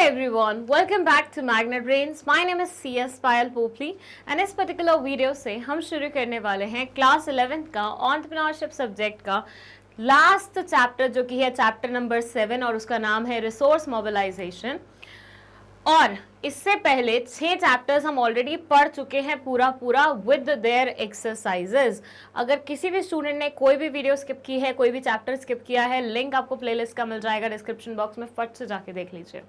everyone, welcome back to Magnet Brains. My name is CS Payal Popli and इस particular video से हम शुरू करने वाले हैं क्लास 11th का एंटरप्रेन्योरशिप सब्जेक्ट का लास्ट चैप्टर जो कि है चैप्टर नंबर 7 और उसका नाम है रिसोर्स मोबिलाइजेशन। और इससे पहले 6 चैप्टर्स हम ऑलरेडी पढ़ चुके हैं पूरा विद देयर एक्सरसाइजेज। अगर किसी भी स्टूडेंट ने कोई भी वीडियो स्किप की है, कोई भी चैप्टर स्किप किया है, लिंक आपको प्लेलिस्ट का मिल जाएगा डिस्क्रिप्शन बॉक्स में, फट से जाके देख लीजिए।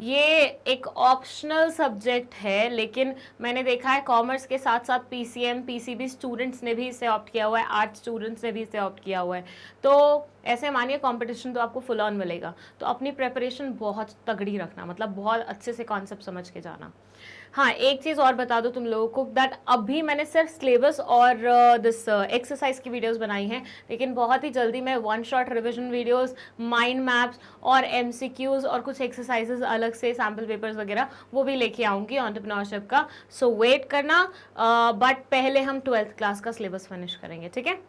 ये एक ऑप्शनल सब्जेक्ट है, लेकिन मैंने देखा है कॉमर्स के साथ साथ पीसीएम पीसीबी स्टूडेंट्स ने भी इसे ऑप्ट किया हुआ है, आर्ट स्टूडेंट्स ने भी इसे ऑप्ट किया हुआ है। तो ऐसे मानिए कंपटीशन तो आपको फुल ऑन मिलेगा, तो अपनी प्रिपरेशन बहुत तगड़ी रखना, मतलब बहुत अच्छे से कॉन्सेप्ट समझ के जाना। हाँ, एक चीज़ और बता दो तुम लोगों को दैट अभी मैंने सिर्फ सिलेबस और दिस एक्सरसाइज की वीडियोस बनाई हैं, लेकिन बहुत ही जल्दी मैं one shot revision videos, mind maps और एमसीक्यूज और कुछ एक्सरसाइजेज अलग से सैम्पल पेपर्स वगैरह वो भी लेके आऊँगी एंटरप्रेन्योरशिप का। सो वेट करना, बट पहले हम 12th क्लास का सिलेबस फिनिश करेंगे, ठीक है?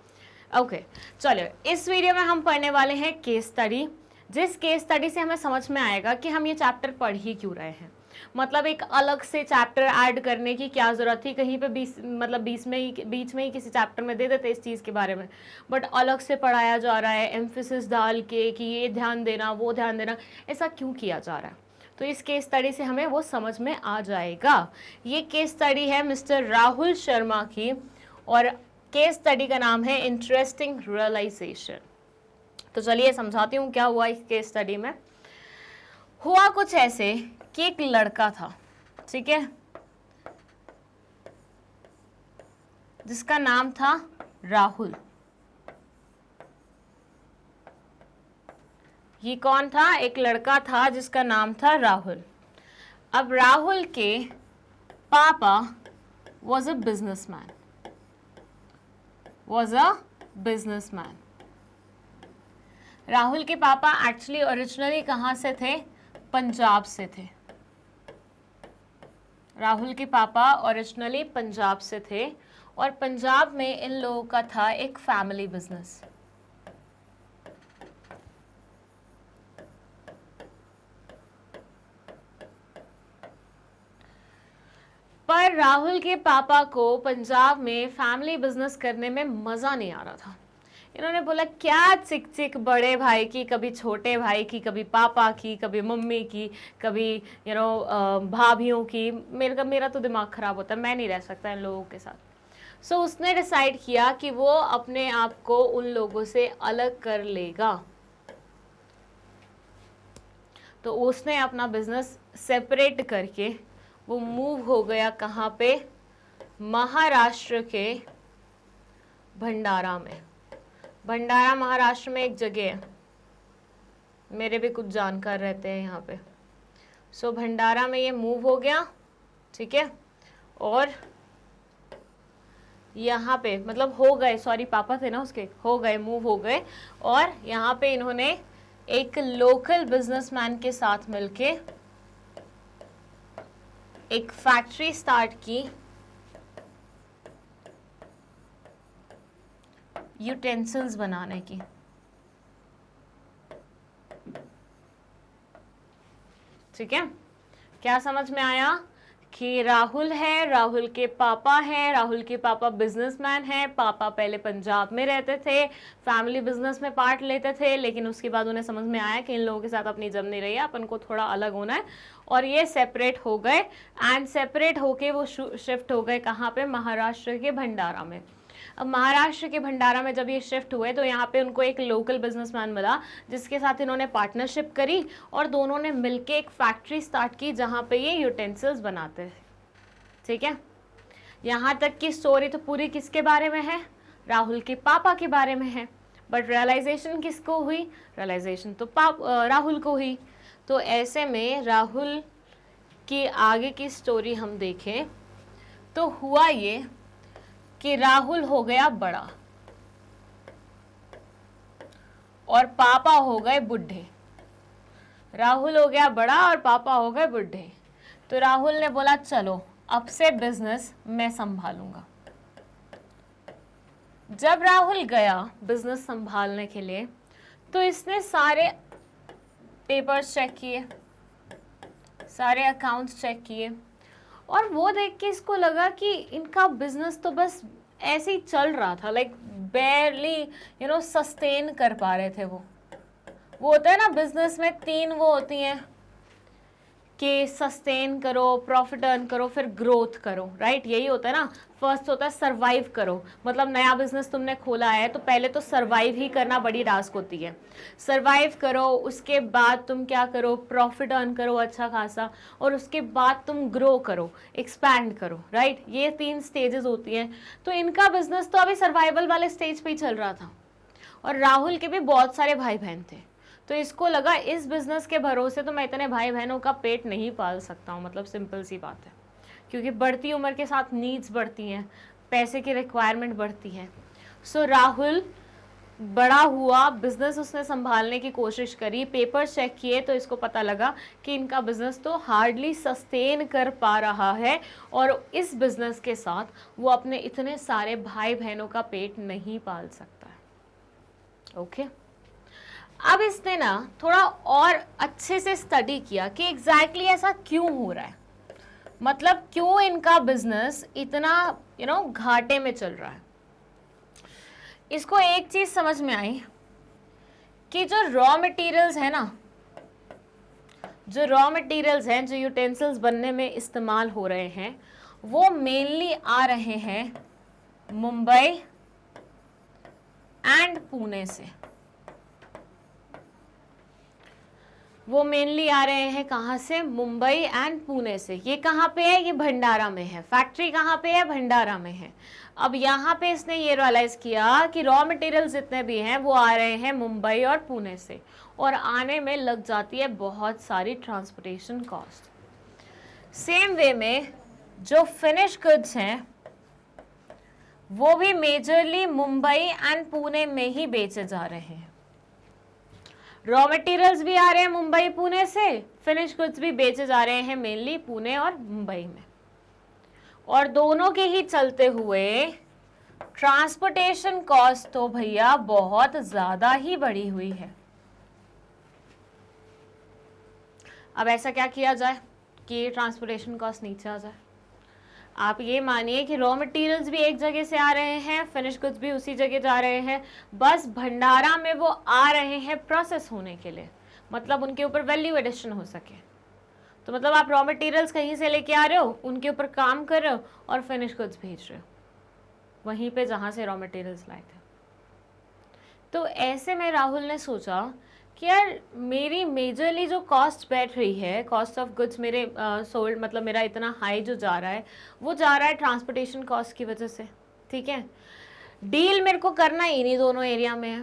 ओके, चलो इस वीडियो में हम पढ़ने वाले हैं केस स्टडी, जिस केस स्टडी से हमें समझ में आएगा कि हम ये चैप्टर पढ़ ही क्यों रहे हैं। मतलब एक अलग से चैप्टर ऐड करने की क्या ज़रूरत थी, कहीं पे बीच में ही किसी चैप्टर में दे देते इस चीज़ के बारे में, बट अलग से पढ़ाया जा रहा है एम्फेसिस डाल के कि ये ध्यान देना वो ध्यान देना, ऐसा क्यों किया जा रहा है? तो इस केस स्टडी से हमें वो समझ में आ जाएगा। ये केस स्टडी है मिस्टर राहुल शर्मा की और केस स्टडी का नाम है इंटरेस्टिंग रियलाइजेशन। तो चलिए समझाती हूँ क्या हुआ इस केस स्टडी में। हुआ कुछ ऐसे कि एक लड़का था, ठीक है, जिसका नाम था राहुल। ये कौन था? एक लड़का था जिसका नाम था राहुल। अब राहुल के पापा was a businessman। राहुल के पापा एक्चुअली ओरिजिनली कहाँ से थे? पंजाब से थे। राहुल के पापा ओरिजिनली पंजाब से थे और पंजाब में इन लोगों का था एक फैमिली बिजनेस। पर राहुल के पापा को पंजाब में फैमिली बिजनेस करने में मज़ा नहीं आ रहा था। इन्होंने बोला क्या चिक चिक बड़े भाई की, कभी छोटे भाई की, कभी पापा की, कभी मम्मी की, कभी भाभीियों की। मेरा तो दिमाग ख़राब होता है, मैं नहीं रह सकता इन लोगों के साथ। सो उसने डिसाइड किया कि वो अपने आप को उन लोगों से अलग कर लेगा। तो उसने अपना बिजनेस सेपरेट करके वो मूव हो गया कहाँ पे? महाराष्ट्र के भंडारा में। भंडारा महाराष्ट्र में एक जगह है, मेरे भी कुछ जानकार रहते हैं यहाँ पे। सो भंडारा में ये मूव हो गया, ठीक है, और यहाँ पे मतलब हो गए, सॉरी पापा थे ना उसके, हो गए, मूव हो गए, और यहाँ पे इन्होंने एक लोकल बिजनेसमैन के साथ मिलके एक फैक्ट्री स्टार्ट की यूटेंसिल्स बनाने की। ठीक है, क्या समझ में आया कि राहुल है, राहुल के पापा हैं, राहुल के पापा बिजनेसमैन हैं। पापा पहले पंजाब में रहते थे, फैमिली बिजनेस में पार्ट लेते थे, लेकिन उसके बाद उन्हें समझ में आया कि इन लोगों के साथ अपनी जम नहीं रही है, अपन को थोड़ा अलग होना है, और ये सेपरेट हो गए। एंड सेपरेट होके वो शिफ्ट हो गए कहाँ पे? महाराष्ट्र के भंडारा में। अब महाराष्ट्र के भंडारा में जब ये शिफ्ट हुए तो यहाँ पे उनको एक लोकल बिजनेसमैन मिला जिसके साथ इन्होंने पार्टनरशिप करी और दोनों ने मिलके एक फैक्ट्री स्टार्ट की जहाँ पे ये यूटेंसिल्स बनाते हैं। ठीक है, यहाँ तक की स्टोरी तो पूरी किसके बारे में है? राहुल के पापा के बारे में है। बट रियलाइजेशन किसको हुई? रियलाइजेशन तो राहुल को हुई। तो ऐसे में राहुल की आगे की स्टोरी हम देखें तो हुआ ये कि राहुल हो गया बड़ा और पापा हो गए बुढ़े। राहुल हो गया बड़ा और पापा हो गए बुढ़े। तो राहुल ने बोला चलो अब से बिजनेस मैं संभालूंगा। जब राहुल गया बिजनेस संभालने के लिए तो इसने सारे पेपर्स चेक किए, सारे अकाउंट्स चेक किए और वो देख के इसको लगा कि इनका बिजनेस तो बस ऐसे ही चल रहा था, लाइक बेयरली सस्टेन कर पा रहे थे। वो होता है ना बिजनेस में 3 वो होती हैं कि सस्टेन करो, प्रॉफिट अर्न करो, फिर ग्रोथ करो, राइट? यही होता है ना। फर्स्ट होता है सरवाइव करो, मतलब नया बिजनेस तुमने खोला है तो पहले तो सरवाइव ही करना बड़ी टास्क होती है। सरवाइव करो, उसके बाद तुम क्या करो, प्रॉफिट अर्न करो अच्छा खासा, और उसके बाद तुम ग्रो करो, एक्सपैंड करो, राइट? ये 3 स्टेजेस होती हैं। तो इनका बिजनेस तो अभी सर्वाइवल वाले स्टेज पे ही चल रहा था। और राहुल के भी बहुत सारे भाई बहन थे, तो इसको लगा इस बिजनेस के भरोसे तो मैं इतने भाई बहनों का पेट नहीं पाल सकता हूँ, मतलब सिंपल सी बात है, क्योंकि बढ़ती उम्र के साथ नीड्स बढ़ती हैं, पैसे की रिक्वायरमेंट बढ़ती है। सो राहुल बड़ा हुआ, बिजनेस उसने संभालने की कोशिश करी, पेपर चेक किए तो इसको पता लगा कि इनका बिजनेस तो हार्डली सस्टेन कर पा रहा है, और इस बिजनेस के साथ वो अपने इतने सारे भाई बहनों का पेट नहीं पाल सकता है। ओके, अब इसने ना थोड़ा और अच्छे से स्टडी किया कि एग्जैक्टली ऐसा क्यों हो रहा है, मतलब क्यों इनका बिजनेस इतना घाटे में चल रहा है। इसको एक चीज समझ में आई कि जो रॉ मटेरियल्स है ना, जो रॉ मटेरियल्स हैं जो यूटेंसिल्स बनने में इस्तेमाल हो रहे हैं, वो मेनली आ रहे हैं मुंबई एंड पुणे से। वो मेनली आ रहे हैं कहाँ से? मुंबई एंड पुणे से। ये कहाँ पे है? ये भंडारा में है। फैक्ट्री कहाँ पे है? भंडारा में है। अब यहाँ पे इसने ये रियलाइज किया कि रॉ मटेरियल जितने भी हैं वो आ रहे हैं मुंबई और पुणे से, और आने में लग जाती है बहुत सारी ट्रांसपोर्टेशन कॉस्ट। सेम वे में जो फिनिश गुड्स हैं वो भी मेजरली मुंबई एंड पुणे में ही बेचे जा रहे हैं। रॉ मटेरियल्स भी आ रहे हैं मुंबई पुणे से, फिनिश गुड्स भी बेचे जा रहे हैं मेनली पुणे और मुंबई में, और दोनों के ही चलते हुए ट्रांसपोर्टेशन कॉस्ट तो भैया बहुत ज्यादा ही बढ़ी हुई है। अब ऐसा क्या किया जाए कि ट्रांसपोर्टेशन कॉस्ट नीचे आ जाए? आप ये मानिए कि रॉ मटेरियल्स भी एक जगह से आ रहे हैं, फिनिश गुड्स भी उसी जगह जा रहे हैं, बस भंडारा में वो आ रहे हैं प्रोसेस होने के लिए, मतलब उनके ऊपर वैल्यू एडिशन हो सके। तो मतलब आप रॉ मटेरियल्स कहीं से लेके आ रहे हो, उनके ऊपर काम कर रहे हो और फिनिश गुड्स भेज रहे हो वहीं पे जहाँ से रॉ मटेरियल्स लाए थे। तो ऐसे में राहुल ने सोचा कि यार मेरी मेजरली जो कॉस्ट बैठ रही है, कॉस्ट ऑफ गुड्स मेरे सोल्ड, मतलब मेरा इतना हाई जो जा रहा है वो जा रहा है ट्रांसपोर्टेशन कॉस्ट की वजह से। ठीक है, डील मेरे को करना ही नहीं दोनों एरिया में है,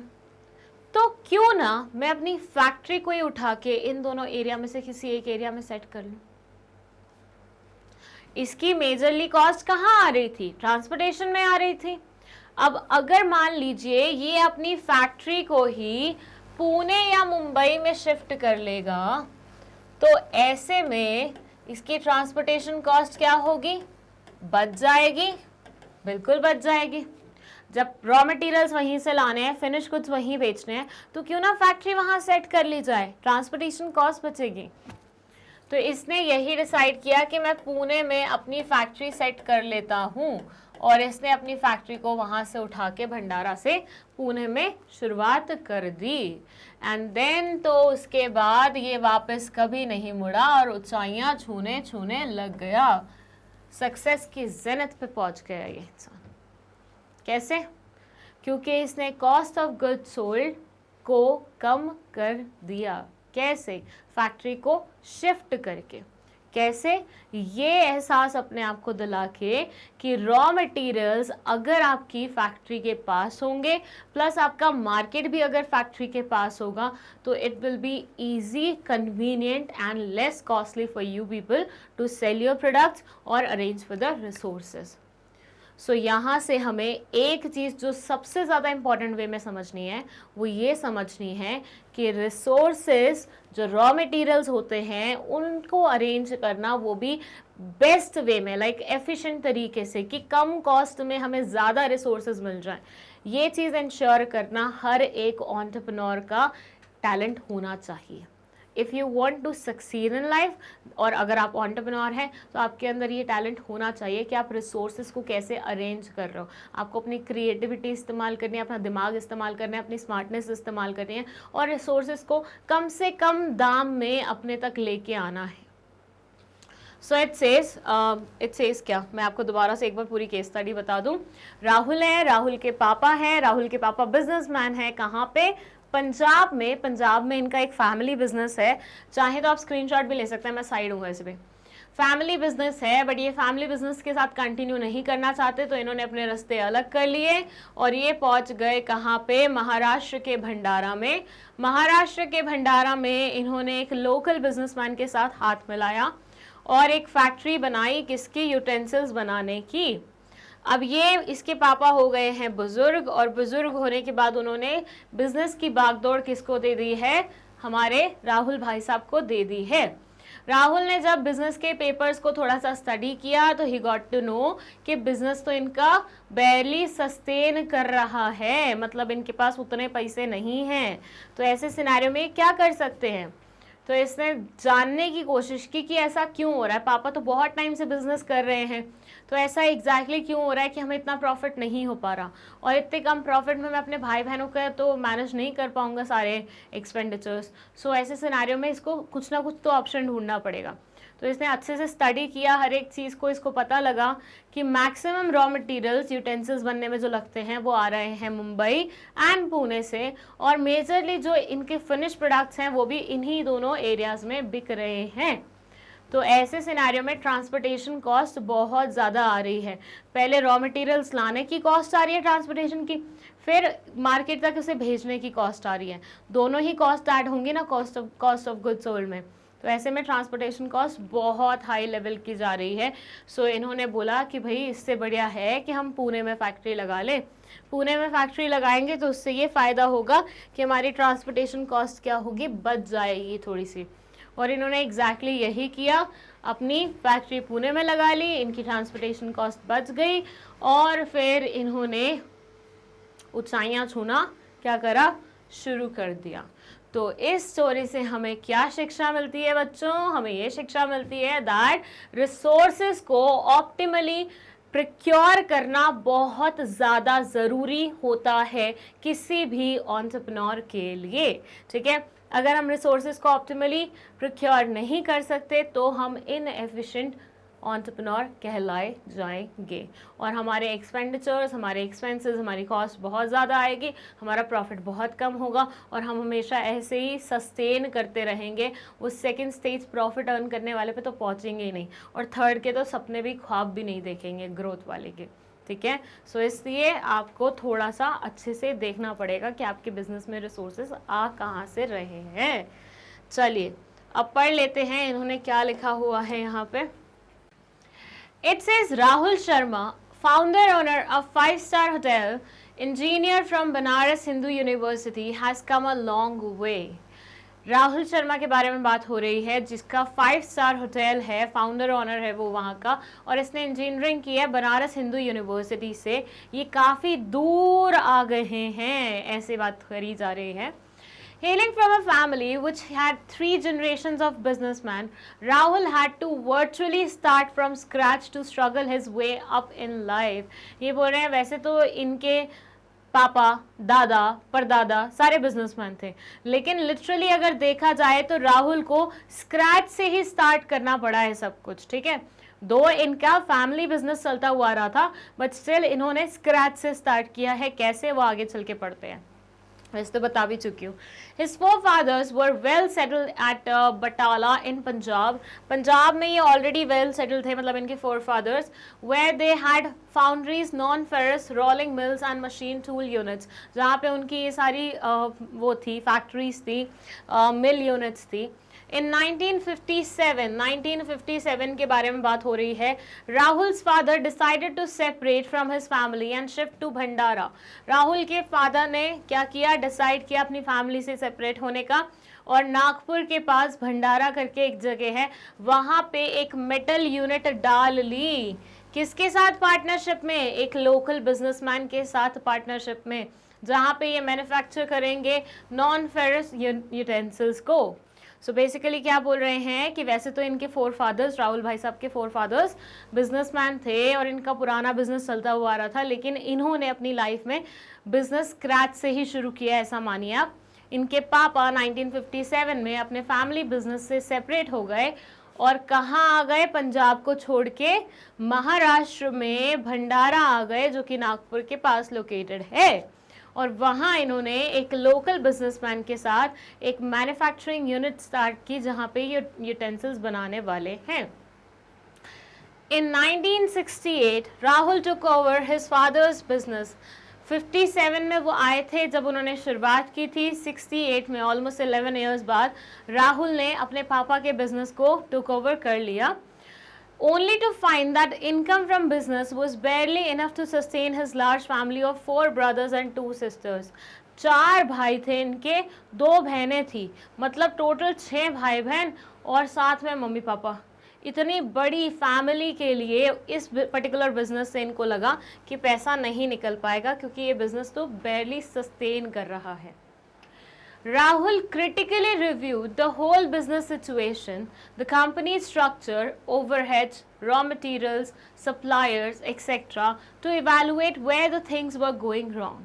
तो क्यों ना मैं अपनी फैक्ट्री को ही उठा के इन दोनों एरिया में से किसी एक एरिया में सेट कर लूं। इसकी मेजरली कॉस्ट कहाँ आ रही थी? ट्रांसपोर्टेशन में आ रही थी। अब अगर मान लीजिए ये अपनी फैक्ट्री को ही पुणे या मुंबई में शिफ्ट कर लेगा, तो ऐसे में इसकी ट्रांसपोर्टेशन कॉस्ट क्या होगी? बच जाएगी, बिल्कुल बच जाएगी। जब रॉ मटेरियल्स वहीं से लाने हैं, फिनिश गुड्स वहीं बेचने हैं, तो क्यों ना फैक्ट्री वहां सेट कर ली जाए, ट्रांसपोर्टेशन कॉस्ट बचेगी। तो इसने यही डिसाइड किया कि मैं पुणे में अपनी फैक्ट्री सेट कर लेता हूँ, और इसने अपनी फैक्ट्री को वहां से उठा के भंडारा से पुणे में शुरुआत कर दी। एंड देन तो उसके बाद ये वापस कभी नहीं मुड़ा और ऊंचाइयां छूने छूने लग गया, सक्सेस की जेनिथ पे पहुंच गया ये इंसान। कैसे? क्योंकि इसने कॉस्ट ऑफ गुड्स सोल्ड को कम कर दिया। कैसे? फैक्ट्री को शिफ्ट करके। कैसे? ये एहसास अपने आप को दिला के कि रॉ मटेरियल्स अगर आपकी फैक्ट्री के पास होंगे, प्लस आपका मार्केट भी अगर फैक्ट्री के पास होगा, तो it will be easy, convenient and less costly for you people to sell your products और arrange for the resources. So यहाँ से हमें एक चीज़ जो सबसे ज़्यादा इम्पॉर्टेंट वे में समझनी है, वो ये समझनी है कि रिसोर्सेज जो रॉ मटेरियल्स होते हैं उनको अरेंज करना, वो भी बेस्ट वे में, लाइक एफिशिएंट तरीके से, कि कम कॉस्ट में हमें ज़्यादा रिसोर्सेज मिल जाए। ये चीज़ इंश्योर करना हर एक एंटरप्रेन्योर का टैलेंट होना चाहिए। If you want to succeed in life, और अगर आप एंटरप्रेन्योर हैं तो आपके अंदर ये टैलेंट होना चाहिए कि आप रिसोर्सेज को कैसे अरेंज कर रहे हो। आपको अपनी क्रिएटिविटी इस्तेमाल करनी है, अपना दिमाग इस्तेमाल करना है, अपनी स्मार्टनेस इस्तेमाल करनी है, और रिसोर्सेज को कम से कम दाम में अपने तक लेके आना है। सो इट सेज क्या, मैं आपको दोबारा से एक बार पूरी केस स्टडी बता दूं। राहुल है, राहुल के पापा हैं, राहुल के पापा बिजनेसमैन है। कहाँ पे? पंजाब में। पंजाब में इनका एक फैमिली बिजनेस है। चाहे तो आप स्क्रीनशॉट भी ले सकते हैं, मैं साइड हूँ इस पे। फैमिली बिजनेस है, बट ये फैमिली बिजनेस के साथ कंटिन्यू नहीं करना चाहते, तो इन्होंने अपने रास्ते अलग कर लिए और ये पहुंच गए कहाँ पे? महाराष्ट्र के भंडारा में। महाराष्ट्र के भंडारा में इन्होंने एक लोकल बिजनेसमैन के साथ हाथ मिलाया और एक फैक्ट्री बनाई, किसकी? यूटेंसिल्स बनाने की। अब ये इसके पापा हो गए हैं बुजुर्ग, और बुजुर्ग होने के बाद उन्होंने बिजनेस की बागडोर किसको दे दी है? हमारे राहुल भाई साहब को दे दी है। राहुल ने जब बिजनेस के पेपर्स को थोड़ा सा स्टडी किया तो ही गॉट टू नो कि बिजनेस तो इनका बैरली सस्टेन कर रहा है, मतलब इनके पास उतने पैसे नहीं हैं। तो ऐसे सिनेरियो में क्या कर सकते हैं? तो इसने जानने की कोशिश की कि ऐसा क्यों हो रहा है। पापा तो बहुत टाइम से बिजनेस कर रहे हैं, तो ऐसा एग्जैक्टली क्यों हो रहा है कि हमें इतना प्रॉफिट नहीं हो पा रहा, और इतने कम प्रॉफिट में मैं अपने भाई बहनों का तो मैनेज नहीं कर पाऊंगा सारे एक्सपेंडिचर्स। सो ऐसे सिनेरियो में इसको कुछ ना कुछ तो ऑप्शन ढूंढना पड़ेगा। तो इसने अच्छे से स्टडी किया हर एक चीज़ को। इसको पता लगा कि मैक्सिमम रॉ मटेरियल्स यूटेंसिल्स बनने में जो लगते हैं वो आ रहे हैं मुंबई एंड पुणे से, और मेजरली जो इनके फिनिश प्रोडक्ट्स हैं वो भी इन्हीं दोनों एरियाज में बिक रहे हैं। तो ऐसे सिनेरियो में ट्रांसपोर्टेशन कॉस्ट बहुत ज़्यादा आ रही है। पहले रॉ मटेरियल्स लाने की कॉस्ट आ रही है ट्रांसपोर्टेशन की, फिर मार्केट तक उसे भेजने की कॉस्ट आ रही है। दोनों ही कॉस्ट ऐड होंगी ना कॉस्ट ऑफ गुड्स सोल्ड में। तो ऐसे में ट्रांसपोर्टेशन कॉस्ट बहुत हाई लेवल की जा रही है। सो इन्होंने बोला कि भाई इससे बढ़िया है कि हम पुणे में फैक्ट्री लगा लें। पुणे में फैक्ट्री लगाएंगे तो उससे ये फ़ायदा होगा कि हमारी ट्रांसपोर्टेशन कॉस्ट क्या होगी? बच जाएगी थोड़ी सी। और इन्होंने एग्जैक्टली यही किया, अपनी फैक्ट्री पुणे में लगा ली, इनकी ट्रांसपोर्टेशन कॉस्ट बच गई, और फिर इन्होंने ऊंचाइयां छूना क्या करा? शुरू कर दिया। तो इस स्टोरी से हमें क्या शिक्षा मिलती है बच्चों? हमें ये शिक्षा मिलती है दैट रिसोर्सेज को ऑप्टिमली प्रिक्योर करना बहुत ज़्यादा ज़रूरी होता है किसी भी एंटरप्रेन्योर के लिए। ठीक है, अगर हम रिसोर्सेज को ऑप्टिमली प्रिक्योर नहीं कर सकते तो हम इनएफिशिएंट एंटरप्रेन्योर कहलाए जाएंगे, और हमारे एक्सपेंडिचर्स, हमारे एक्सपेंसेस, हमारी कॉस्ट बहुत ज़्यादा आएगी, हमारा प्रॉफिट बहुत कम होगा, और हम हमेशा ऐसे ही सस्टेन करते रहेंगे। उस सेकंड स्टेज प्रॉफिट अर्न करने वाले पे तो पहुंचेंगे ही नहीं, और थर्ड के तो सपने भी, ख्वाब भी नहीं देखेंगे ग्रोथ वाले के। ठीक है, सो इसलिए आपको थोड़ा सा अच्छे से देखना पड़ेगा कि आपके बिजनेस में रिसोर्सेज आ कहाँ से रहे हैं। चलिए अब पढ़ लेते हैं इन्होंने क्या लिखा हुआ है यहाँ पे। It says Rahul Sharma, founder owner of 5-star hotel, engineer from Banaras Hindu University, has come a long way. Rahul Sharma के बारे में बात हो रही है, जिसका 5-स्टार होटल है, फाउंडर ऑनर है वो वहाँ का, और इसने इंजीनियरिंग की है बनारस हिंदू यूनिवर्सिटी से। ये काफ़ी दूर आ गए हैं, ऐसे बात करी जा रही है। Hailing from a family which had 3 generations of businessmen, Rahul had to virtually start from scratch to struggle his way up in life. ये बोल रहे हैं वैसे तो इनके पापा, दादा, परदादा सारे बिजनेसमैन थे, लेकिन लिटरली अगर देखा जाए तो राहुल को स्क्रैच से ही स्टार्ट करना पड़ा है सब कुछ। ठीक है, दो इनका फैमिली बिजनेस चलता हुआ रहा था, बट स्टिल इन्होंने स्क्रैच से स्टार्ट किया है। कैसे, वो आगे चल के पढ़ते हैं, वैसे तो बता भी चुकी हूँ। His forefathers were well settled at Batala in Punjab. Punjab में ये already well settled थे, मतलब इनके forefathers, where they had foundries, non-ferrous, rolling mills and machine tool units, जहाँ पे उनकी ये सारी वो थी, factories थी, mill units थी। In 1957 के बारे में बात हो रही है। Rahul's father decided to separate from his family and shift to Bhandara. Rahul के फादर ने क्या किया? डिसाइड किया अपनी फैमिली से सेपरेट होने का, और नागपुर के पास भंडारा करके एक जगह है, वहाँ पे एक मेटल यूनिट डाल ली। किसके साथ पार्टनरशिप में? एक लोकल बिजनेसमैन के साथ पार्टनरशिप में, जहाँ पे ये मैन्युफैक्चर करेंगे नॉन फेरस यूटेंसिल्स को। सो बेसिकली क्या बोल रहे हैं कि वैसे तो इनके फोर फादर्स, राहुल भाई साहब के फोर फादर्स बिजनेसमैन थे और इनका पुराना बिजनेस चलता हुआ आ रहा था, लेकिन इन्होंने अपनी लाइफ में बिजनेस स्क्रैच से ही शुरू किया, ऐसा मानिए आप। इनके पापा 1957 में अपने फैमिली बिजनेस से सेपरेट हो गए और कहाँ आ गए, पंजाब को छोड़ के महाराष्ट्र में भंडारा आ गए, जो कि नागपुर के पास लोकेटेड है। और वहाँ इन्होंने एक लोकल बिजनेसमैन के साथ एक मैन्युफैक्चरिंग यूनिट स्टार्ट की, जहाँ पे ये यूटेंसिल्स बनाने वाले हैं। In 1968, Rahul took over his father's business. 57 में वो आए थे जब उन्होंने शुरुआत की थी। 68 में ऑलमोस्ट 11 ईयर्स बाद राहुल ने अपने पापा के बिजनेस को टुक ओवर कर लिया, only to find that income from business was barely enough to sustain his large family of 4 brothers and 2 sisters. 4 भाई थे इनके, 2 बहनें थी, मतलब टोटल 6 भाई बहन और साथ में मम्मी पापा। इतनी बड़ी फैमिली के लिए इस पर्टिकुलर बिजनेस से इनको लगा कि पैसा नहीं निकल पाएगा, क्योंकि ये बिजनेस तो barely सस्टेन कर रहा है। Rahul critically reviewed the whole business situation, the company's structure, overheads, raw materials, suppliers, etc. to evaluate where the things were going wrong.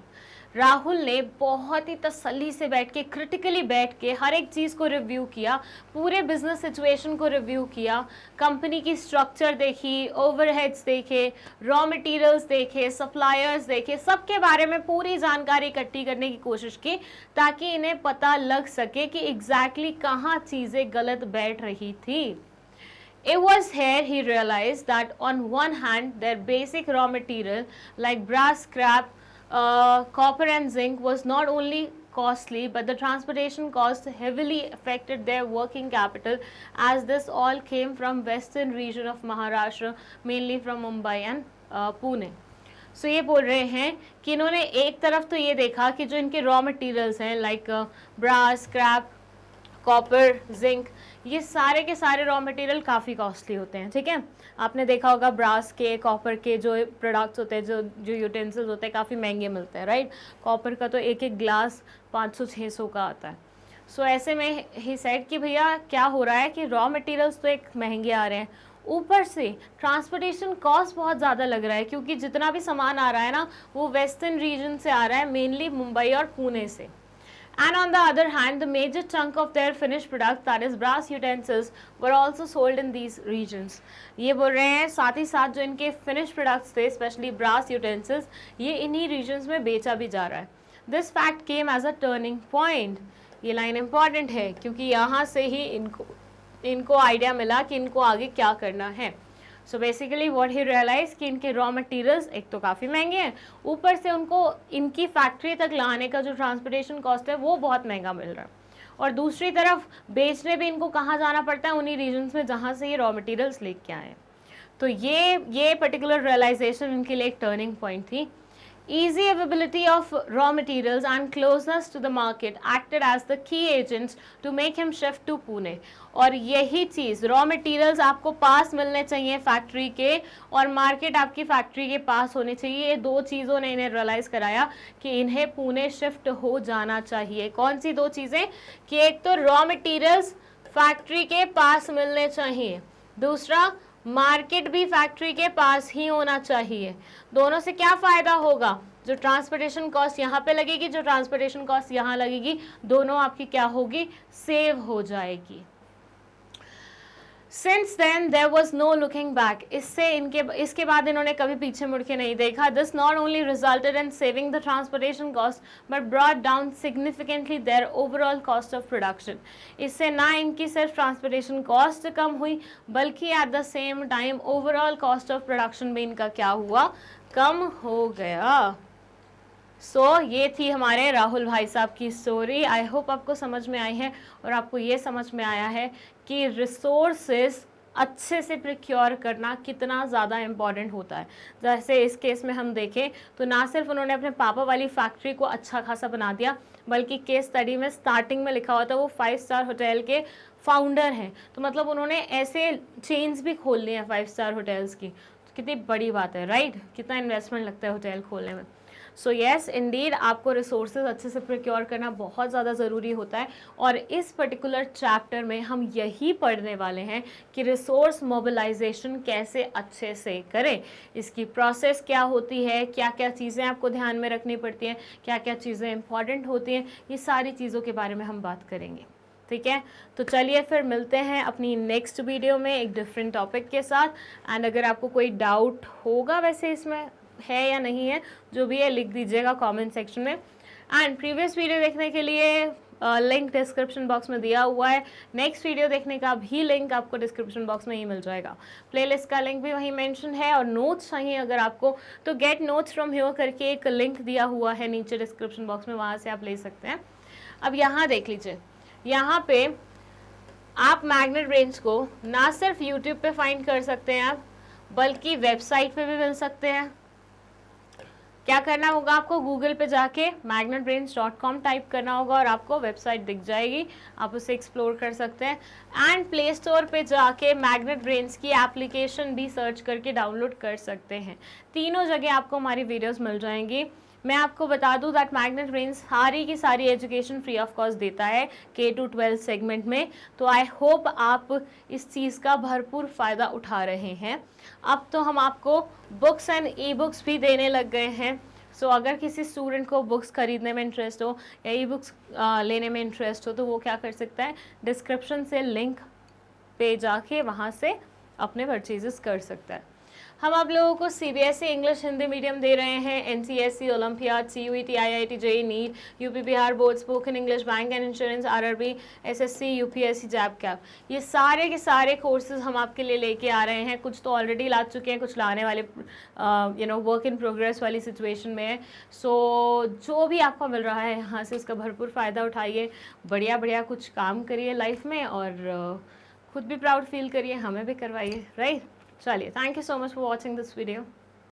Rahul ने बहुत ही तसल्ली से बैठ के, क्रिटिकली बैठ के हर एक चीज़ को रिव्यू किया, पूरे बिजनेस सिचुएशन को रिव्यू किया, कंपनी की स्ट्रक्चर देखी, ओवरहेड्स देखे, रॉ मटेरियल्स देखे, सप्लायर्स देखे, सबके बारे में पूरी जानकारी इकट्ठी करने की कोशिश की, ताकि इन्हें पता लग सके कि एग्जैक्टली कहाँ चीज़ें गलत बैठ रही थी। It was here he realized that on one hand their basic raw material like brass scrap, copper and zinc was not only costly, but the transportation cost heavily affected their working capital, as this all came from western region of Maharashtra, mainly from Mumbai and Pune. So ये बोल रहे हैं कि इन्होंने एक तरफ तो ये देखा कि जो इनके रॉ मटेरियल्स हैं like brass, scrap, copper, zinc, ये सारे के सारे रॉ मटेरियल काफ़ी कॉस्टली होते हैं, ठीक है। आपने देखा होगा ब्रास के, कॉपर के जो प्रोडक्ट्स होते हैं, जो यूटेंसिल्स होते हैं, काफ़ी महंगे मिलते हैं, राइट। कॉपर का तो एक एक ग्लास 500-600 का आता है। सो ऐसे में ही सेड कि भैया क्या हो रहा है कि रॉ मटेरियल्स तो एक महंगे आ रहे हैं, ऊपर से ट्रांसपोर्टेशन कॉस्ट बहुत ज़्यादा लग रहा है, क्योंकि जितना भी सामान आ रहा है ना, वो वेस्टर्न रीजन से आ रहा है, मेनली मुंबई और पुणे से। And on the other hand, the major chunk of their finished product, that is brass utensils, were also sold in these regions. ये बोल रहे हैं साथ ही साथ जो इनके finished products थे, especially brass utensils, ये इन्हीं regions में बेचा भी जा रहा है। This fact came as a turning point. ये line important है, क्योंकि यहाँ से ही इनको आइडिया मिला कि इनको आगे क्या करना है। So basically what he realise कि इनके रॉ मटेरियल्स एक तो काफ़ी महंगे हैं, ऊपर से उनको इनकी फैक्ट्री तक लाने का जो ट्रांसपोर्टेशन कॉस्ट है वो बहुत महंगा मिल रहा है, और दूसरी तरफ बेचने भी इनको कहाँ जाना पड़ता है, उन्हीं रीजन्स में जहाँ से ये रॉ मटेरियल्स लेके आए। तो ये पर्टिकुलर रियलाइजेशन इनके लिए एक टर्निंग पॉइंट थी। Easy availability of raw materials and closeness to the market acted as the key agents to make him shift to Pune. और यही चीज़, रॉ मटेरियल्स आपको पास मिलने चाहिए फैक्ट्री के, और मार्केट आपकी फैक्ट्री के पास होनी चाहिए। ये 2 चीज़ों ने इन्हें रियलाइज़ कराया कि इन्हें पुणे शिफ्ट हो जाना चाहिए। कौन सी 2 चीज़ें? कि एक तो रॉ मटेरियल्स फैक्ट्री के पास मिलने चाहिए, दूसरा मार्केट भी फैक्ट्री के पास ही होना चाहिए। दोनों से क्या फ़ायदा होगा? जो ट्रांसपोर्टेशन कॉस्ट यहाँ पे लगेगी, जो ट्रांसपोर्टेशन कॉस्ट यहाँ लगेगी, दोनों आपकी क्या होगी? सेव हो जाएगी। Since then there was no looking back. इसके बाद इन्होंने कभी पीछे मुड़ के नहीं देखा। This not only resulted in saving the transportation cost, but brought down significantly their overall cost of production. इससे ना इनकी सिर्फ ट्रांसपोर्टेशन कॉस्ट कम हुई, बल्कि at the same time overall cost of production भी इनका क्या हुआ? कम हो गया। ये थी हमारे राहुल भाई साहब की स्टोरी। आई होप आपको समझ में आई है, और आपको ये समझ में आया है कि रिसोर्सेज अच्छे से प्रिक्योर करना कितना ज़्यादा इम्पॉर्टेंट होता है। जैसे इस केस में हम देखें तो ना सिर्फ उन्होंने अपने पापा वाली फैक्ट्री को अच्छा खासा बना दिया, बल्कि केस स्टडी में स्टार्टिंग में लिखा हुआ था वो 5 स्टार होटल के फाउंडर हैं। तो मतलब उन्होंने ऐसे चेन्स भी खोल ली हैं 5 स्टार होटल्स की। तो कितनी बड़ी बात है, राइट? कितना इन्वेस्टमेंट लगता है होटल खोलने में। सो येस इंडीड आपको रिसोर्सेज अच्छे से प्रोक्योर करना बहुत ज़्यादा ज़रूरी होता है, और इस पर्टिकुलर चैप्टर में हम यही पढ़ने वाले हैं कि रिसोर्स मोबिलाइजेशन कैसे अच्छे से करें, इसकी प्रोसेस क्या होती है, क्या क्या चीज़ें आपको ध्यान में रखनी पड़ती हैं, क्या क्या चीज़ें इंपॉर्टेंट होती हैं, ये सारी चीज़ों के बारे में हम बात करेंगे। ठीक है, तो चलिए फिर मिलते हैं अपनी नेक्स्ट वीडियो में एक डिफरेंट टॉपिक के साथ। एंड अगर आपको कोई डाउट होगा वैसे इसमें है या नहीं है, जो भी है लिख दीजिएगा कमेंट सेक्शन में। एंड प्रीवियस वीडियो देखने के लिए लिंक डिस्क्रिप्शन बॉक्स में दिया हुआ है, नेक्स्ट वीडियो देखने का भी लिंक आपको डिस्क्रिप्शन बॉक्स में ही मिल जाएगा, प्लेलिस्ट का लिंक भी वहीं मेंशन है, और नोट्स चाहिए अगर आपको तो गेट नोट्स फ्रॉम हियर करके एक लिंक दिया हुआ है नीचे डिस्क्रिप्शन बॉक्स में, वहाँ से आप ले सकते हैं। अब यहाँ देख लीजिए, यहाँ पे आप मैग्नेट ब्रेन्स को ना सिर्फ यूट्यूब पे फाइंड कर सकते हैं आप, बल्कि वेबसाइट पे भी मिल सकते हैं। क्या करना होगा आपको, गूगल पे जाके magnetbrains.com टाइप करना होगा और आपको वेबसाइट दिख जाएगी, आप उसे एक्सप्लोर कर सकते हैं। एंड प्ले स्टोर पे जाके मैग्नेट ब्रेन्स की एप्लीकेशन भी सर्च करके डाउनलोड कर सकते हैं। तीनों जगह आपको हमारी वीडियोस मिल जाएंगी। मैं आपको बता दूं दैट मैग्नेट ब्रेन्स सारी की सारी एजुकेशन फ्री ऑफ कॉस्ट देता है K to 12 सेगमेंट में, तो आई होप आप इस चीज़ का भरपूर फ़ायदा उठा रहे हैं। अब तो हम आपको बुक्स एंड ई बुक्स भी देने लग गए हैं। सो अगर किसी स्टूडेंट को बुक्स खरीदने में इंटरेस्ट हो या ई बुक्स लेने में इंटरेस्ट हो, तो वो क्या कर सकता है, डिस्क्रिप्शन से लिंक पे जाके वहाँ से अपने परचेजेस कर सकता है। हम आप लोगों को CBSE इंग्लिश हिंदी मीडियम दे रहे हैं, NCSE, olympiad, CUET, IIT, JEE, NEET, UP Bihar board, spoken English, bank and insurance, RRB, SSC, UPSC, जैब कैप, ये सारे के सारे कोर्सेज हम आपके लिए लेके आ रहे हैं। कुछ तो ऑलरेडी ला चुके हैं, कुछ लाने वाले वर्क इन प्रोग्रेस वाली सिचुएशन में है। सो जो भी आपको मिल रहा है यहाँ से उसका भरपूर फ़ायदा उठाइए, बढ़िया बढ़िया कुछ काम करिए लाइफ में, और खुद भी प्राउड फील करिए, हमें भी करवाइए, राइट। चलिए, thank you so much for watching this video.